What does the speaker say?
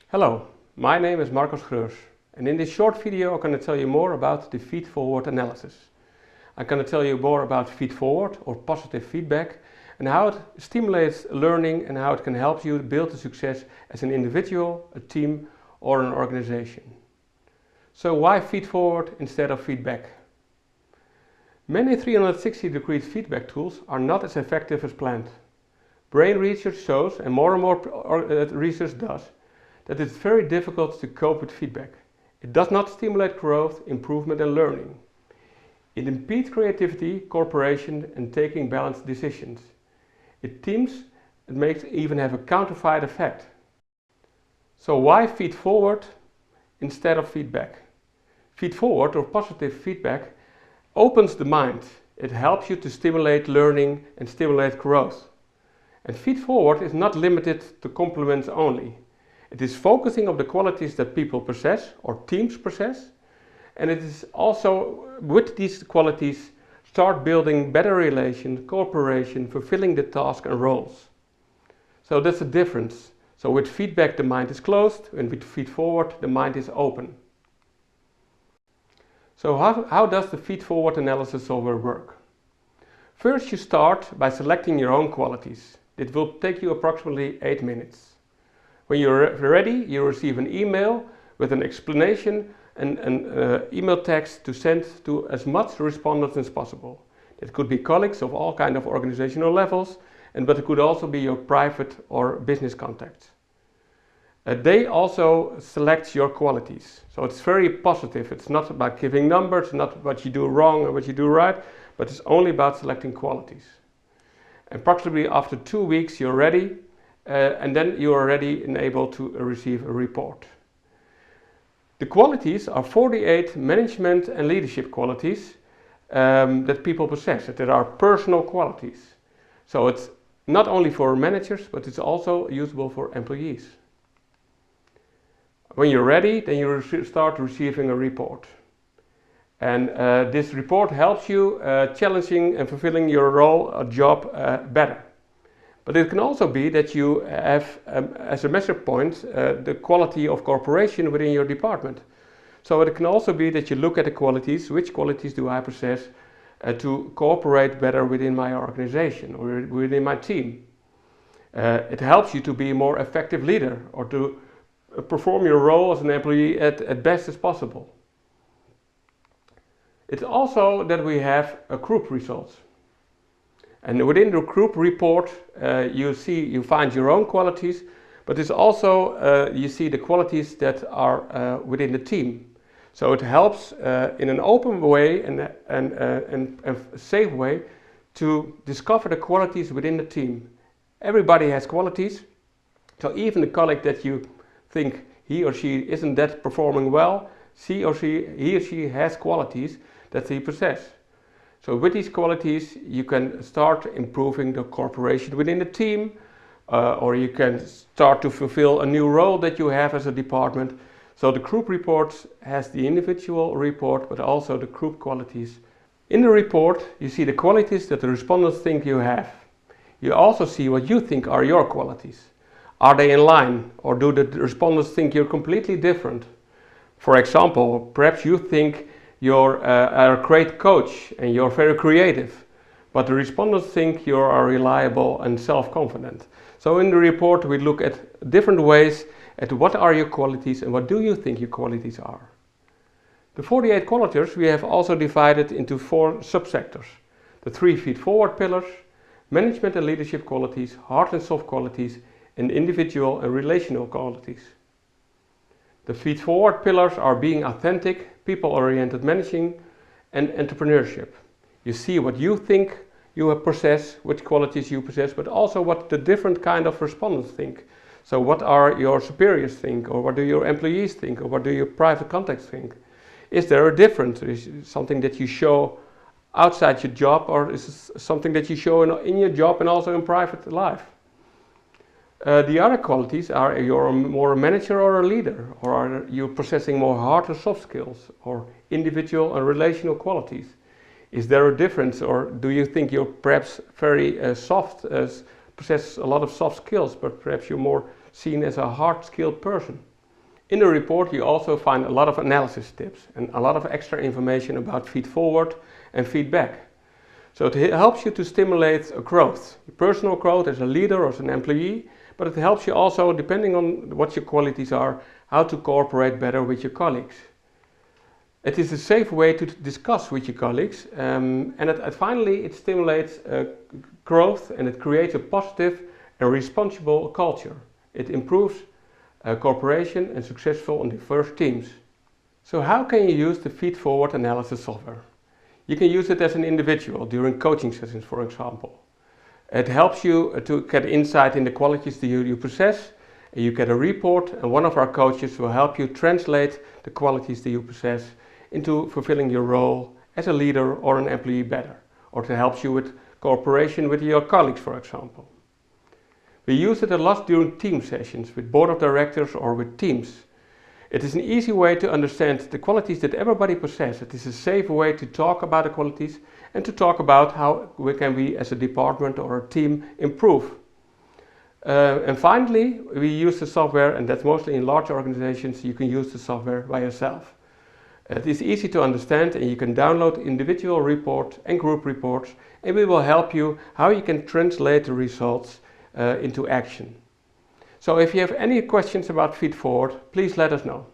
Hello, my name is Marcos Greurs, and in this short video I'm going to tell you more about the feedforward analysis. I'm going to tell you more about feedforward or positive feedback and how it stimulates learning and how it can help you build a success as an individual, a team or an organization. So why feedforward instead of feedback? Many 360-degree feedback tools are not as effective as planned. Brain research shows, and more research does, that it's very difficult to cope with feedback. It does not stimulate growth, improvement and learning. It impedes creativity, cooperation and taking balanced decisions. It makes even have a counterfeit effect. So why feedforward instead of feedback? Feedforward or positive feedback opens the mind. It helps you to stimulate learning and stimulate growth. And feedforward is not limited to compliments only. It is focusing on the qualities that people possess or teams possess, and it is also with these qualities start building better relation, cooperation, fulfilling the task and roles. So that's the difference. So with feedback the mind is closed, and with feedforward the mind is open. So how does the feedforward analysis software work? First you start by selecting your own qualities. It will take you approximately 8 minutes. When you're ready, you receive an email with an explanation and an email text to send to as much respondents as possible. It could be colleagues of all kinds of organizational levels, but it could also be your private or business contacts. They also select your qualities. So it's very positive. It's not about giving numbers, not what you do wrong or what you do right, but it's only about selecting qualities. Approximately after 2 weeks you're ready, and then you are ready and able to receive a report. The qualities are 48 management and leadership qualities that people possess, that there are personal qualities. So it's not only for managers, but it's also usable for employees. When you're ready, then you start receiving a report. And this report helps you challenging and fulfilling your role or job better. But it can also be that you have, as a measure point, the quality of cooperation within your department. So it can also be that you look at the qualities, which qualities do I possess to cooperate better within my organization or within my team. It helps you to be a more effective leader or to perform your role as an employee at best as possible. It's also that we have a group results. And within the group report, you find your own qualities, but it's also you see the qualities that are within the team. So it helps in an open way and a safe way to discover the qualities within the team. Everybody has qualities, so even the colleague that you think he or she isn't that performing well, he or she has qualities that they possess. So with these qualities you can start improving the cooperation within the team, or you can start to fulfill a new role that you have as a department. So the group report has the individual report, but also the group qualities. In the report you see the qualities that the respondents think you have. You also see what you think are your qualities. Are they in line, or do the respondents think you're completely different? For example, perhaps you think you're a great coach and you're very creative, but the respondents think you are reliable and self-confident. So in the report we look at different ways at what are your qualities and what do you think your qualities are. The 48 qualities we have also divided into 4 subsectors. The 3 feedforward pillars, management and leadership qualities, hard and soft qualities, and individual and relational qualities. The feedforward pillars are being authentic, people-oriented managing, and entrepreneurship. You see what you think you possess, which qualities you possess, but also what the different kind of respondents think. So what are your superiors think, or what do your employees think, or what do your private contacts think? Is there a difference? Is it something that you show outside your job, or is it something that you show in your job and also in private life? The other qualities are you're more a manager or a leader, or are you possessing more hard or soft skills, or individual and relational qualities? Is there a difference, or do you think you're perhaps very possess a lot of soft skills, but perhaps you're more seen as a hard skilled person? In the report you also find a lot of analysis tips and a lot of extra information about feedforward and feedback. So it helps you to stimulate a growth, your personal growth as a leader or as an employee, but it helps you also, depending on what your qualities are, how to cooperate better with your colleagues. It is a safe way to discuss with your colleagues, and finally it stimulates growth, and it creates a positive and responsible culture. It improves cooperation and successful and diverse teams. So how can you use the feedforward analysis software? You can use it as an individual during coaching sessions, for example. It helps you to get insight in the qualities that you possess. You get a report, and one of our coaches will help you translate the qualities that you possess into fulfilling your role as a leader or an employee better, or to help you with cooperation with your colleagues, for example. We use it a lot during team sessions with board of directors or with teams. It is an easy way to understand the qualities that everybody possesses. It is a safe way to talk about the qualities and to talk about how we as a department or a team improve. And finally, we use the software, and that's mostly in large organizations. You can use the software by yourself. It is easy to understand, and you can download individual reports and group reports, and we will help you how you can translate the results into action. So if you have any questions about feedforward, please let us know.